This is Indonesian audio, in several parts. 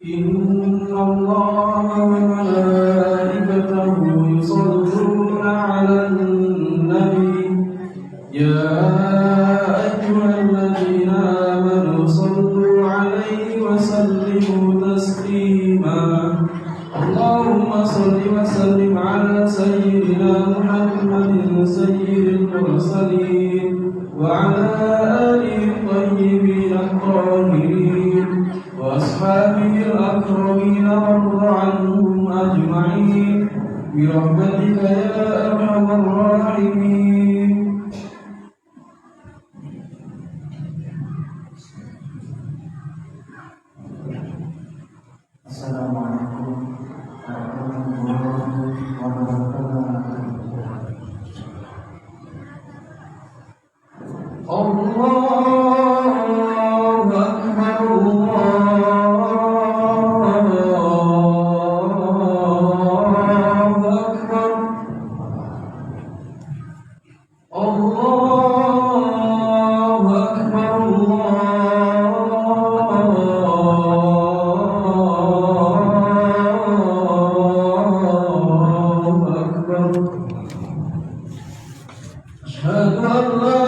إن الله وملائكته يصلون على النبي يا أيها الذين آمنوا صلوا عليه وسلموا تسليما اللهم صل وسلم على سيدنا محمد سيد المرسلين وعلى آله الطيبين الطاهرين وأصحابه الأكرمين وارض عنهم أجمعين برحمتك يا أرحم الراحمين. السلام عليكم ورحمة الله وبركاته. الله أكبر أشهد أن لا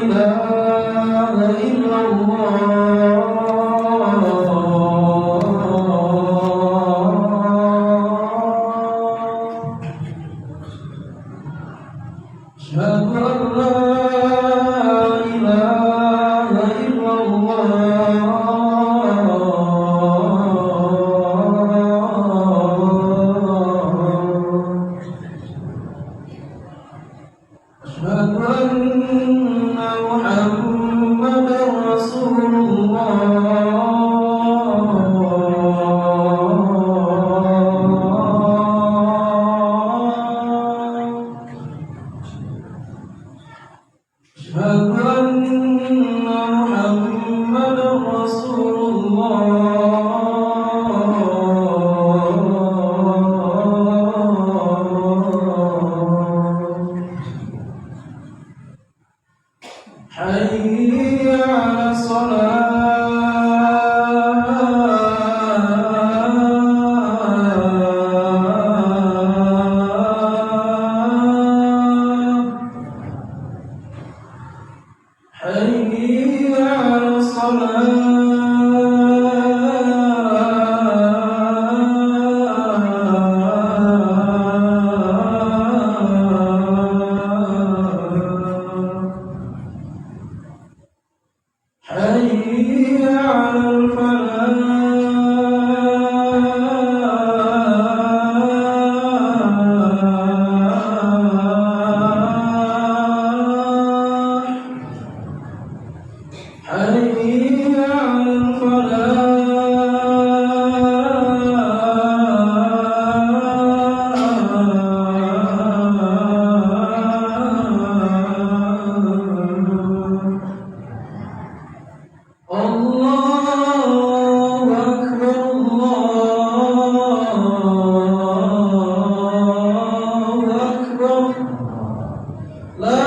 إله إلا الله أشهد أن لا إله إلا أشهد أن محمدا رسول أشهد أن محمدا رسول حي على حي على حي على الفلاح حي على الله أكبر الله أكبر لا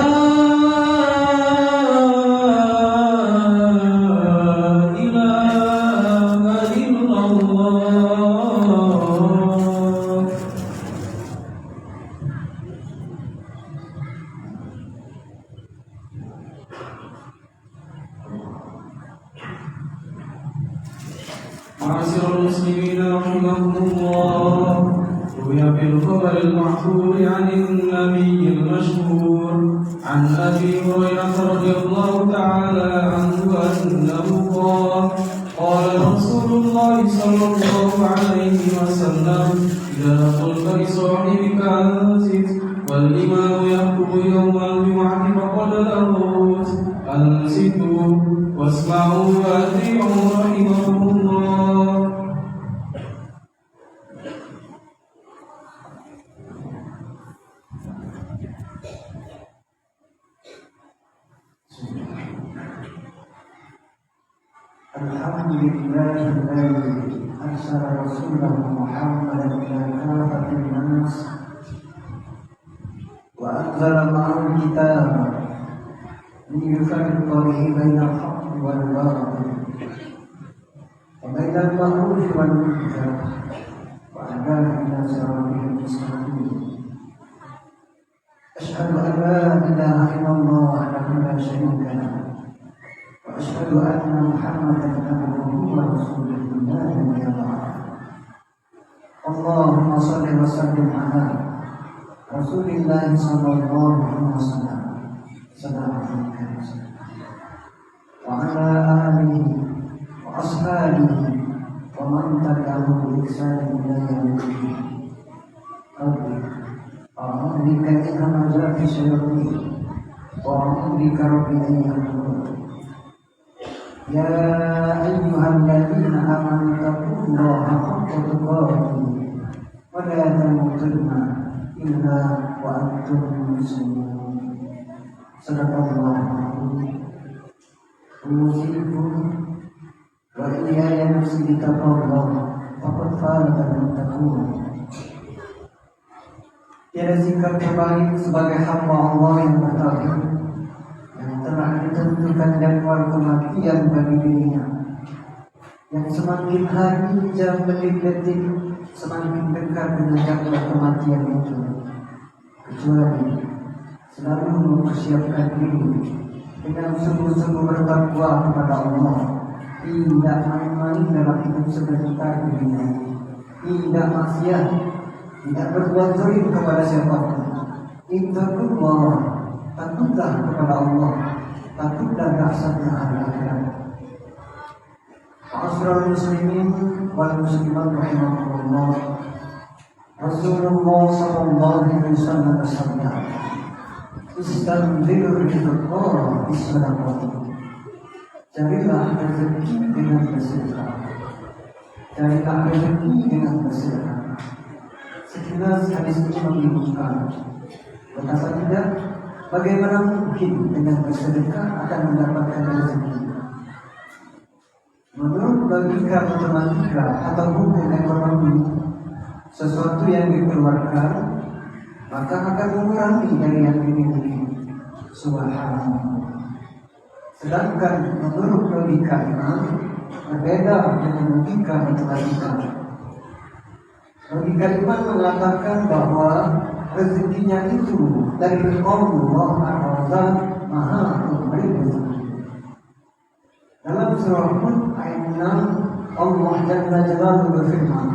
إله إلا الله. معاشر المسلمين رحمكم الله، روي في الخبر المحفوظ عن النبي المشهور عن أبي هريرة رضي الله تعالى عنه أنه قال رسول الله صلى الله عليه وسلم إذا قلت لصاحبك أنصت والإمام يخطب يوم الجمعة فقل له أنصتوا واسمعوا وأطيعوا رحمكم الله. الحمد لله الذي أرسل رسوله محمدا إلى كافة الناس وأنزل معه الكتاب ليفرق به بين الحق والباطل ومن إلى المعروف والمنكر وهدانا إلى صراط مستقيم. أشهد أن لا إله إلا الله وحده لا شريك له وأشهد أن محمدا عبده ورسوله لا نبي بعده. اللهم صل وسلم على رسول الله صلى الله عليه وسلم وعلى آله وأصحابه ومن تبعهم بإحسان إلى يوم الدين. أعوذ بك من همزات الشياطين وأعوذ بك رب أن يحضرون. يا أيها الذين آمنوا اتقوا الله حق تقاته ولا تموتن إلا وأنتم مسلمون. صدق الله العظيم. أوصيكم وإياي نفسي بتقوى الله فقد فاز المتقون. Tiada sikap terbaik sebagai hamba Allah yang bertauhid yang telah ditentukan jadwal kematian bagi dirinya, yang semakin hari jam menit detik semakin dekat dengan jadwal kematian itu, kecuali selalu mempersiapkan diri dengan sungguh-sungguh bertakwa kepada Allah, tidak main-main dalam hidup sebentar dirinya, tidak maksiat, tidak berbuat zalim kepada siapapun. Ittaqullah, takutlah kepada Allah, takutlah dahsyatnya hari akhirat. Ma'asyiral muslimin wal muslimat rahimakumullah. Rasulullah sallallahu alaihi wasallam bersabda, "Istanzilur rizqah bis-sadaqah." Carilah rezeki dengan bersedekah. Carilah rezeki dengan bersedekah. Sekilas hadis ini membingungkan. Betapa tidak, bagaimana mungkin dengan bersedekah akan mendapatkan rezeki? Menurut logika matematika atau hukum ekonomi, sesuatu yang dikeluarkan maka akan mengurangi dari yang dimiliki. Subhanallah. Sedangkan menurut logika iman berbeda dengan logika matematika. Logika iman mengatakan bahwa rezekinya itu dari Allah Ar-Razzaq, Maha Pemberi rezeki. Dalam surah Hud ayat 6 Allah Jalla Jalaluhu berfirman,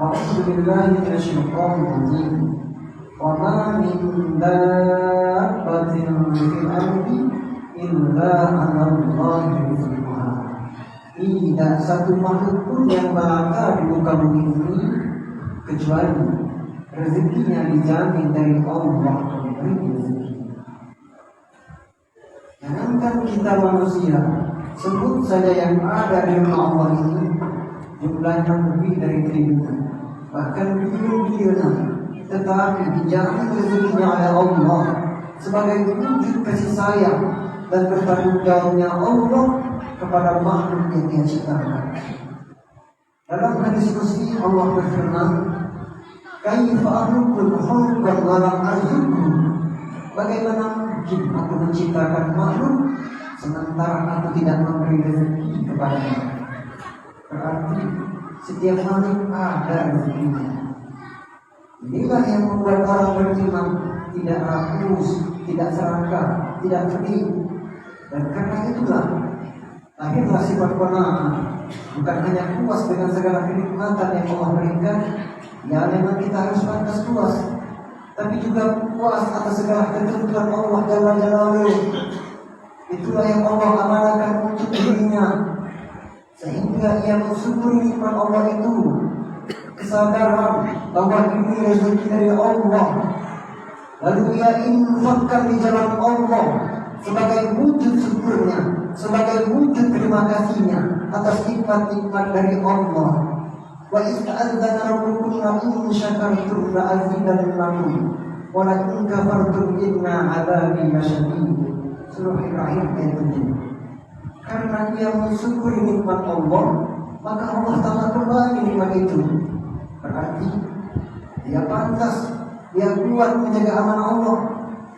"A'udzu billahi minasyaitonir rajim. Wa ma min dabbatin fil ardi illa 'ala Allahi rizquha." Tidak satu makhluk pun yang melangkah di muka bumi ini kecuali rezekinya dijamin dari Allah Pemberi rezeki. Jangankan kita manusia, sebut saja yang ada di rumah Allah ini jumlahnya lebih dari triliunan, bahkan bilion-bilionan, tetapi dijamin rezekinya oleh Allah sebagai wujud kasih sayang dan bertanggung jawabnya Allah kepada makhluk yang Dia ciptakan. Dalam hadis qudsi Allah berfirman, "Kaifa akhluqul khalqa wa lam arzuqhu?" Bagaimana mungkin aku menciptakan makhluk sementara aku tidak memberi rezeki kepadanya? Berarti setiap makhluk ada rezekinya. Inilah yang membuat orang beriman tidak rakus, tidak serakah, tidak sedih. Dan karena itulah lahirlah sifat qanaah, bukan hanya puas dengan segala kenikmatan yang Allah berikan, ya memang kita harus pantas puas, tapi juga puas atas segala ketentuan Allah Jalla Jalaluhu. Itulah yang Allah amanahkan untuk dirinya, sehingga ia mensyukuri nikmat Allah itu, kesadaran bahwa ini rezeki dari Allah, lalu ia infakkan di jalan Allah sebagai wujud syukurnya, sebagai wujud terima kasihnya atas nikmat-nikmat dari Allah. Wa ista'adzana rabbukum la in syakartum la azidannakum wa la in kafartum inna 'adzabi lasyadid. Surah Ibrahim ayat 7. Karena dia mensyukuri nikmat Allah, maka Allah tambah kembali nikmat itu. Berarti dia pantas, dia kuat menjaga amanah Allah,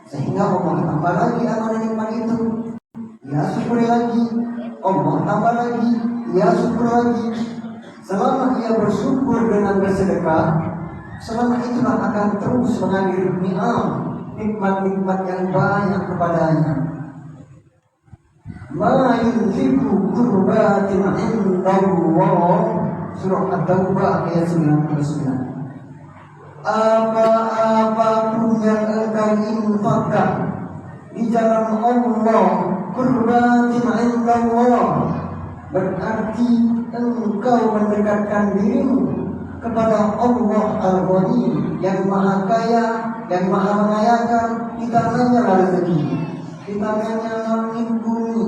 sehingga Allah tambah lagi amanah nikmat itu. Dia syukuri lagi, Allah tambah lagi, ia syukur lagi. Selama ia bersyukur dengan bersedekah, selama itulah akan terus mengalir nikmat-nikmat yang banyak kepadanya. Ma yunfiqu qurbatin indallah, surah At-Taubah ayat 99. Apa-apapun yang engkau infakkan di jalan Allah, qurbatin indallah, berarti engkau mendekatkan dirimu kepada Allah Al-Ghani yang Maha Kaya, yang Maha Mengayakan. Di tangannya rezeki, di tangannya langit bumi,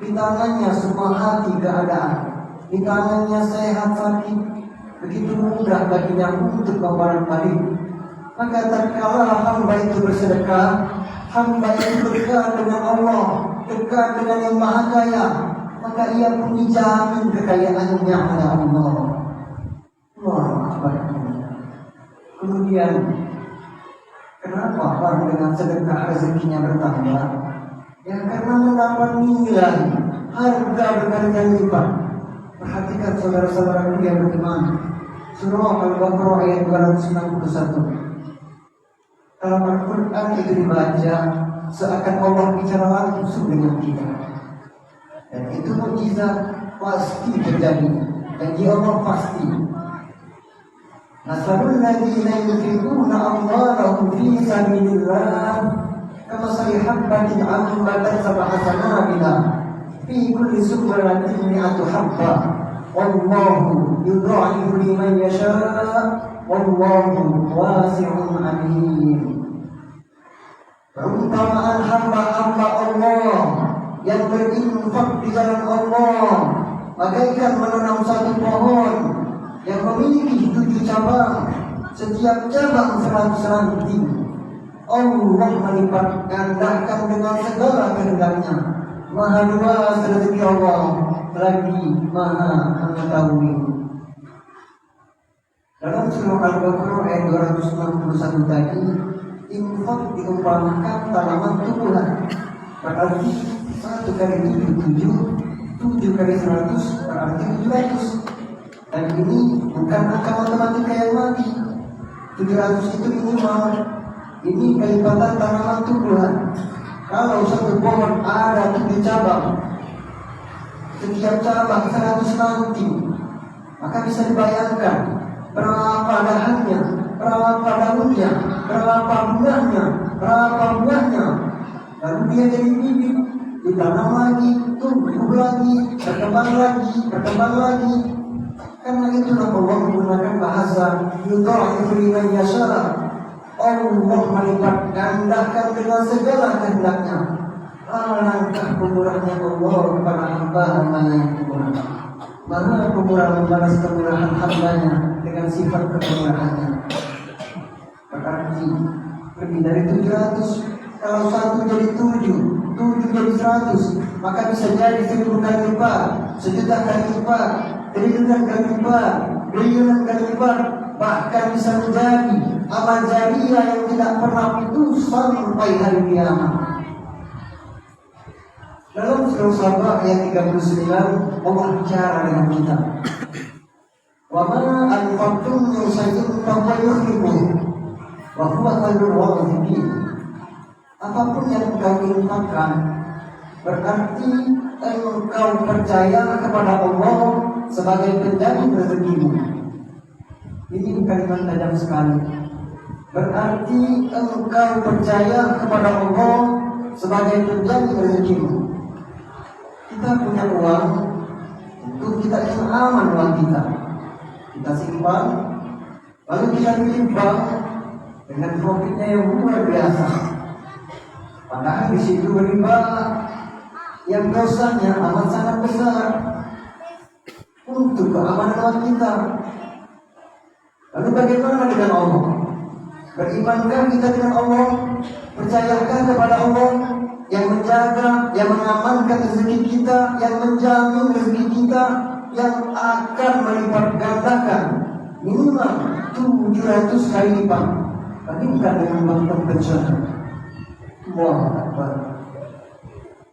di tangannya semua hati keadaan, di tangannya sehat sakit. Begitu mudah baginya untuk membalas-balik. Maka tatkala hamba itu bersedekah, hamba itu dekat dengan Allah, dekat dengan yang Maha Kaya, maka ia pun dijamin kekayaannya oleh Allah. Kemudian, kenapa orang dengan sedekah rezekinya bertambah? Ya karena mendapat nilai, harga berkali-kali lipat. Perhatikan saudara-saudara yang beriman, surah Al-Baqarah ayat 261. Kalau Al-Quran itu dibaca, seakan Allah bicara langsung dengan kita. Dan itu mukjizat pasti terjadi. Janji Allah pasti. Masalul ladzina yunfiquna amwalahum fi sabilillah kamathali habbatin anbatat sab'a sanabila fi kulli sumbulatin mi'atu habbah wallahu yudha'ifu liman yasha' wallahu wasi'un 'alim. Perumpamaan hamba-hamba Allah yang berinfak di jalan Allah bagaikan menanam satu pohon yang memiliki 7 cabang, setiap cabang 100 ranting. Allah melipat gandakan dengan segala kehendaknya. Maha luas rezeki Allah, lagi Maha mengetahui. Dalam surah Al-Baqarah ayat 261 tadi, infak diumpamakan tanaman tumbuhan. Berarti 1 kali 7 kali 100 berarti 700. Dan ini bukan angka matematika yang mati. 700 itu minimal. Ini kelipatan tanaman tumbuhan. Kalau satu pohon ada 7 cabang, setiap cabang 100 ranting, maka bisa dibayangkan berapa dahannya, berapa daunnya, berapa bunganya, berapa buahnya. Lalu dia jadi bibit, ditanam lagi, tumbuh lagi, berkembang lagi. Karena itulah Allah menggunakan bahasa yudha'ifu liman yasha'. Allah melipat gandakan dengan segala kehendaknya. Alangkah pemurahnya Allah kepada hamba-hambanya yang pemurah. Mana pemurah membalas kemurahan hambanya dengan sifat kemurahannya. Berarti lebih dari 700. Kalau 1 jadi 7 jadi 100, maka bisa jadi 1000 kali lipat, 1.000.000 kali lipat, triliunan kali lipat, biliunan kali lipat, bahkan bisa menjadi amal jariah yang tidak pernah putus sampai hari kiamat. Dalam surah Sabah ayat 39, Allah bicara dengan kita. Wa ma anfaqtum min shay'in fahuwa yukhlifuh wa huwa khairul raziqin. Apapun yang engkau infakkan, berarti engkau percaya kepada Allah sebagai penjamin rezekimu. Ini kalimat tajam sekali. Berarti engkau percaya kepada Allah sebagai penjamin rezekimu. Kita punya uang, tentu kita ingin aman uang kita. Kita simpan, lalu kita beli bank dengan profitnya yang luar biasa. Padahal di situ riba yang dosanya amat sangat besar untuk keamanan uang kita. Lalu bagaimana dengan Allah? Berimankah kita dengan Allah? Percayakah kepada Allah yang menjaga, yang mengamankan rezeki kita, yang menjamin rezeki kita, yang akan melipat gandakan minimal 700 kali lipat? Bandingkan dengan bank konvensional. Allahu Akbar.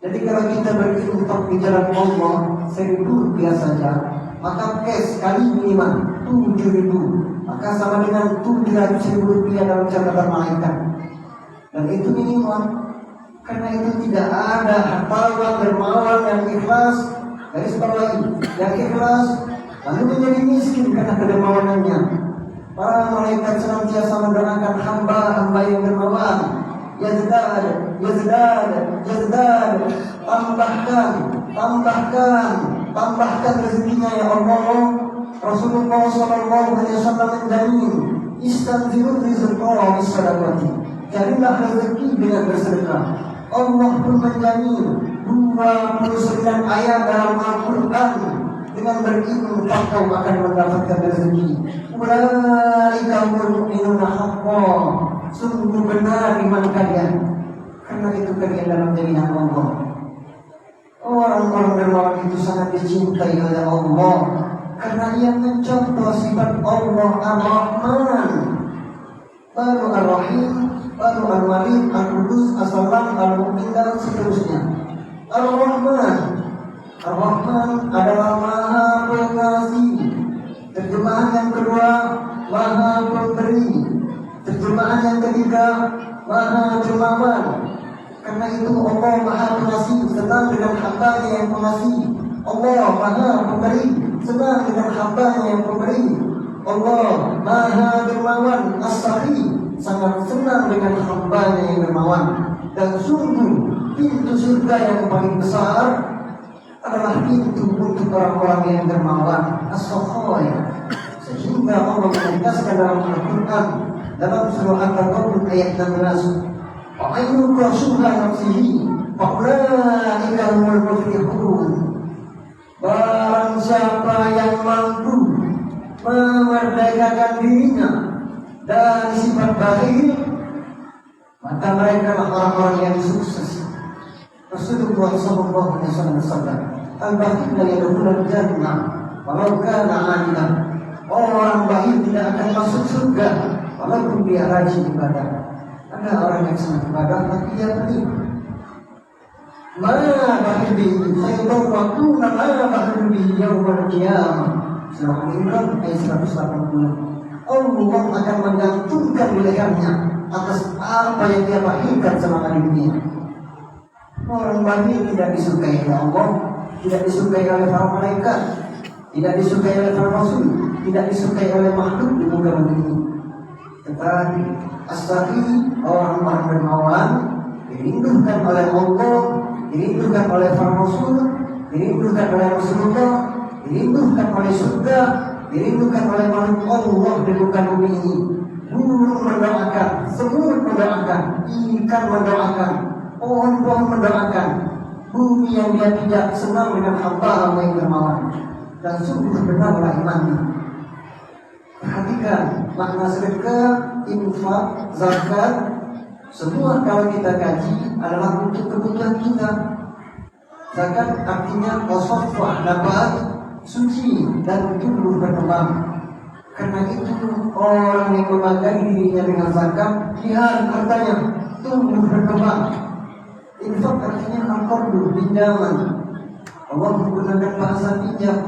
Jadi kalau kita berinfak di jalan Allah 1.000 rupiah saja, maka cash kali minimal 7.000, maka sama dengan 700.000 rupiah dalam catatan malaikat. Dan itu minimal. Karena itu tidak ada hartawan dermawan yang ikhlas, garis bawahi, yang ikhlas lalu menjadi miskin karena kedermawanannya. Para malaikat senantiasa mendoakan hamba-hamba yang dermawan. Yazdad, yazdad, yazdad. Tambahkan rezekinya ya Allah. Rasulullah SAW menjamin, istanzirul rizqa bis sadaqati. Carilah rezeki dengan bersedekah. Allah pun menjamin 29 ayat dalam Al-Quran, dengan berinfak kau akan mendapatkan rezeki. Ulaika mu'minuna haqqan, sungguh benar iman kalian. Karena itu kalian dalam jaminan Allah. Orang-orang dermawan itu sangat dicintai oleh Allah karena ia mencontoh sifat Allah Ar-Rahman, baru Ar-Rahim, baru Al-Malik, Al-Qudus, As-Salam, Al-Mu'min, dan seterusnya. Ar-Rahman, Ar-Rahman adalah Maha Pengasih. Terjemahan yang kedua, Maha Pemberi. Terjemahan yang ketiga, Maha Dermawan. Karena itu Allah Maha Pengasih, senang dengan hambanya yang pengasih. Allah Maha Pemberi, senang dengan hambanya yang pemberi. Allah Maha Dermawan, As-Sakhi, sangat senang dengan hambanya yang dermawan. Dan sungguh pintu surga yang paling besar adalah pintu untuk orang-orang yang dermawan, As-Sakhi. Sehingga Allah menegaskan dalam Al-Quran, dalam surah At-Taghabun ayat 16, Fa'ainu qasuha nafsihi fa'ulaika humul muflihun. Barang siapa yang mampu memerdekakan dirinya dari sifat bakhil, maka mereka adalah orang-orang yang sukses. Rasulullah SAW bersabda, al-bakhil la yadkhulul jannah walau kana 'aliman. Orang bakhil tidak akan masuk surga walaupun dia rajin ibadah. Ada orang yang sangat ibadah tapi dia pelit. Mana bakhil bihi sayudawwaquna ma bakhil bihi yawmal qiyamah. Surah Al-Imran ayat 180. Allah akan menggantungkan wilayahnya atas apa yang dia bakhilkan selama di dunia. Orang bakhil tidak disukai oleh Allah, tidak disukai oleh para malaikat, tidak disukai oleh para rasul, tidak disukai oleh makhluk di muka bumi ini. Tetapi As-Sakhi, orang-orang dermawan, dirindukan oleh Allah, dirindukan oleh para rasul, dirindukan oleh Rasulullah, dirindukan oleh surga, dirindukan oleh makhluk Allah di muka bumi ini. Burung mendoakan, semut mendoakan, ikan mendoakan, pohon-pohon mendoakan. Bumi yang dia tidak senang dengan hamba yang dermawan, dan sungguh benarlah imannya. Perhatikan makna sedekah, infak, zakat, semua kalau kita kaji adalah untuk kebutuhan kita. Zakat artinya wasafah, dapat suci dan tumbuh berkembang. Karena itu orang yang memakai dirinya dengan zakat, lihat hartanya tumbuh berkembang. Infak artinya al-qardu, pinjaman. Allah menggunakan bahasa pinjam,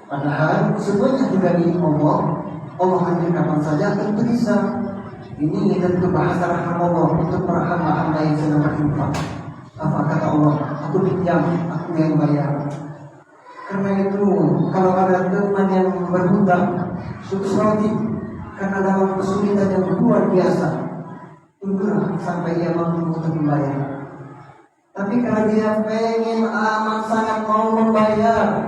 padahal semuanya juga milik Allah. Allah hadir kapan saja tentu bisa. Ini tentu bahasa rahmat Allah untuk para hamba-hamba yang sedang berinfak. Apa kata Allah? Aku pinjam, aku yang bayar. Karena itu kalau ada teman yang berhutang, sukses roti karena dalam kesulitan yang luar biasa, tunggulah sampai dia mampu untuk membayar. Tapi kalau dia pengen amat sangat mau membayar,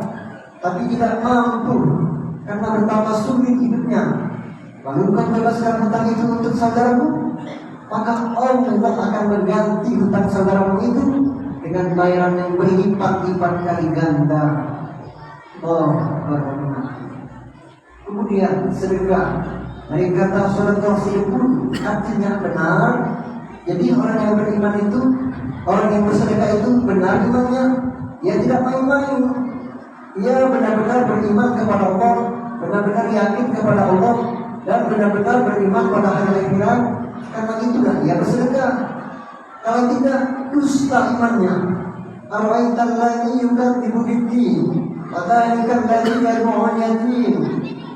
tapi tidak mampu karena betapa sulit hidupnya, lalu kau bebaskan hutang itu untuk saudaramu, maka Allah akan mengganti hutang saudaramu itu dengan bayaran yang berlipat-lipat kali ganda. Kemudian sedekah, dari kata sedekah pun artinya benar. Jadi orang yang beriman itu, orang yang bersedekah itu benar imannya. Ia tidak main-main. Ia benar-benar beriman kepada Allah, benar-benar yakin kepada Allah, dan benar-benar beriman pada hari akhirat. Karena itulah ia bersedekah. Kalau tidak, dusta imannya. أرأيت الذي يكذب بالدين وذلك الذي يدعو اليتيم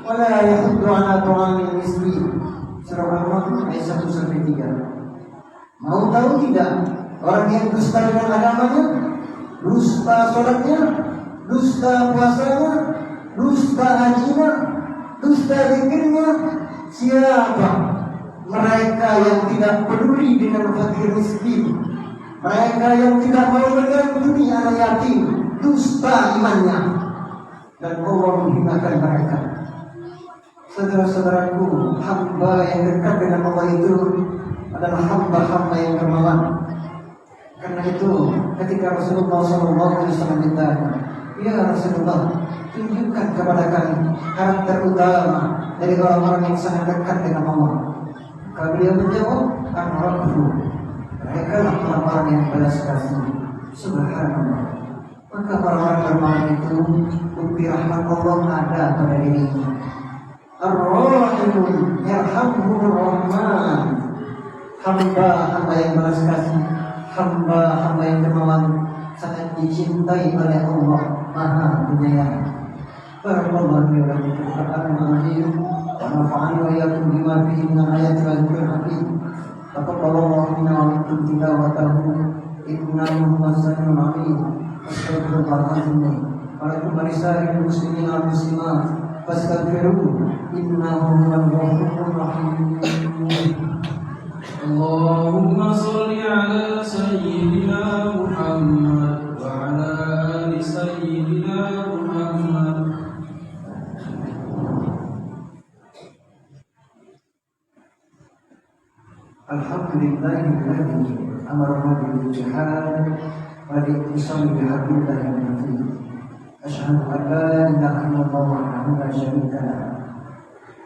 ولا يحض على طعام المسكين. Surah Al-Mulk ayat 1-3. Mau tahu tidak orang yang dusta dengan agamanya, dusta sholatnya, dusta puasanya, dusta hajinya, dusta zikirnya? Siapa? Mereka yang tidak peduli dengan fakir miskin, mereka yang tidak mau menggantunggi anak yatim, dusta imannya, dan Allah menghinakan mereka. Saudara-saudaraku, hamba yang dekat dengan Allah itu adalah hamba-hamba yang dermawan. Karena itu, ketika Rasulullah SAW ditanya, "Ya Rasulullah, tunjukkan kepada kami karakter utama dari orang-orang yang sangat dekat dengan Allah." Beliau menjawab, "An-Rabbu." Mereka lah orang-orang yang balas kasih. Subhanallah. Maka orang-orang dermawan itu bukti rahmat Allah ada pada dirinya. Ar-Rahim yarhamhumur Rahman. Hamba-hamba yang balas kasih, hamba-hamba yang dermawan sangat dicintai oleh Allah Maha Penyayang. Barakallahu fi al-Qur'an al-Azim wa nafa'ani wa iyyakum bima fihi min al-ayati wal dhikril hakim. Taqabbalallahu minna wa minkum tilawatahu innahu huwas samiul 'alim. Astaghfirullahaladzim. Walakum walisa'iril muslimin wal muslimat fastaghfiruhu innahu huwal ghafurur rahim. Allahumma shalli ala sayyidina Muhammad wa ala ali sayyidina Muhammad. Alhamdulillahilladzi amarna bil jihad wa bi'tisami bihablillahi al-matin. Asyhadu an la ilaha illallah wahdahu la syarika lah.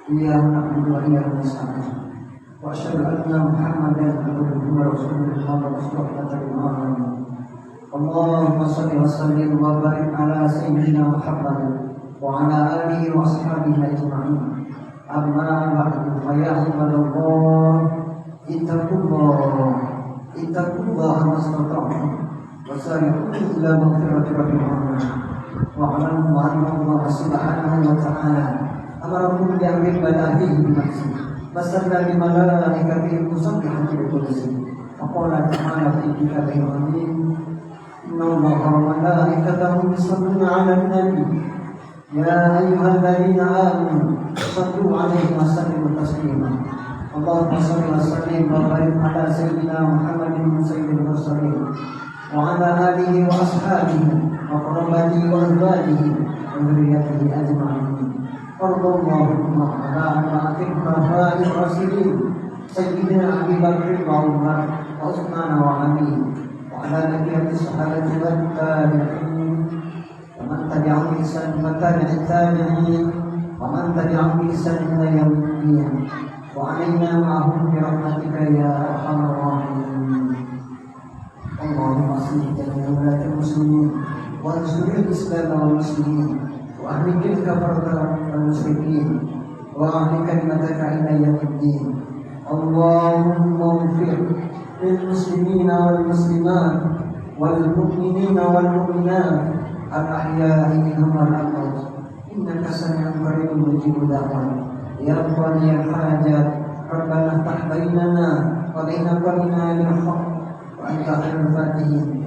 Iyyahu na'budu wa iyyahu nasta'in. Wa asyhadu anna Muhammadan abduhu wa rasuluhu rahmatan lil alamin. Allahumma shalli wa sallim wa barik ala sayyidina Muhammad wa ala alihi wa ashabihi ajma'in. Amma ba'du, fa ya ibadallah, ittaqullah mastata'tum wa sari'u ila maghfirati rabbikum wa 'alamu anna Allah subhanahu wa ta'ala amarakum bi amri ibadatihi bi nafsi wasanna bi malaikatihi musabbihati bi qudsi wa qala ta'ala fi kitabihi al-'azim inna Allaha wa malaikatahu yusalluna 'alan nabi ya ayyuhalladzina amanu sallu 'alaihi wa sallimu taslima. Allahumma shalli wa sallim wa barik ala sayyidina Muhammadin sayyidil mursalin wa ala alihi wa ashabihi wa qurabatihi wa azwajihi wa dzurriyyatihi ajma'in. Allahumma ala khulafa'ir rasyidin sayyidina Abi Bakr wa Umar wa Utsman wa Ali wa ala baqiyati sahabati wa tabi'in wa man tabi'ahum bi ihsan wa tabi'it tabi'in wa man tabi'ahum bi ihsan ila yaumil qiyamah. وعلينا معهم برحمتك يا ارحم الراحمين. اللهم اصلح جميع ولاة المسلمين وانصر الاسلام والمسلمين واهلك الكفرة والمشركين واعل كلمتك الى يوم الدين. اللهم اغفر للمسلمين والمسلمات والمؤمنين والمؤمنات الاحياء منهم والاموات انك سميع قريب مجيب دعوات. Ya Qadi al-hajat, Rabbana ftah bainana wa baina qawmina bil haqq wa anta khairul fatihin.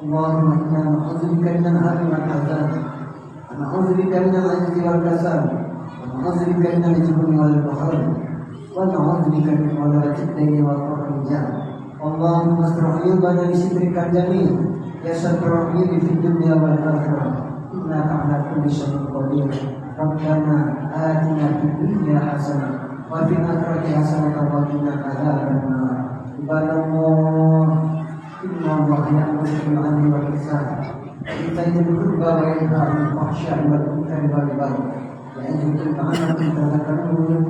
Allahumma inna na'udzubika min al-hammi wal hazan, wa na'udzubika min al-'ajzi wal kasal, wa na'udzubika min al-jubni wal bukhli, wa na'udzubika min ghalabati ad-dayni wal qahri al-rijal. Allahumma astur 'uyubana bi sitrika al-jamil, ya satrul 'uyubi fid dunya wal akhirah. Innaka 'ala kulli syai'in qadir. Rabbana atina fid dunya hasanah wa fil akhirati hasanah wa qina adzaban nar. Ibadallah, inna Allaha ya'muru bil 'adli wal ihsan wa ita'i dzil qurba wa yanha 'anil fahsya'i wal munkari wal baghi ya'idukum la'allakum tadhakkarun.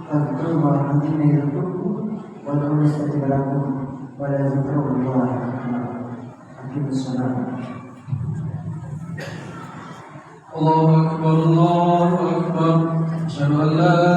Fadhkurullaha 'azima yadhkurkum wa ud'uuhu yastajib lakum wa la dzikrullahi akbar. Aqimus shalah. Allahu akbar, Allahu akbar. Asyhadu an la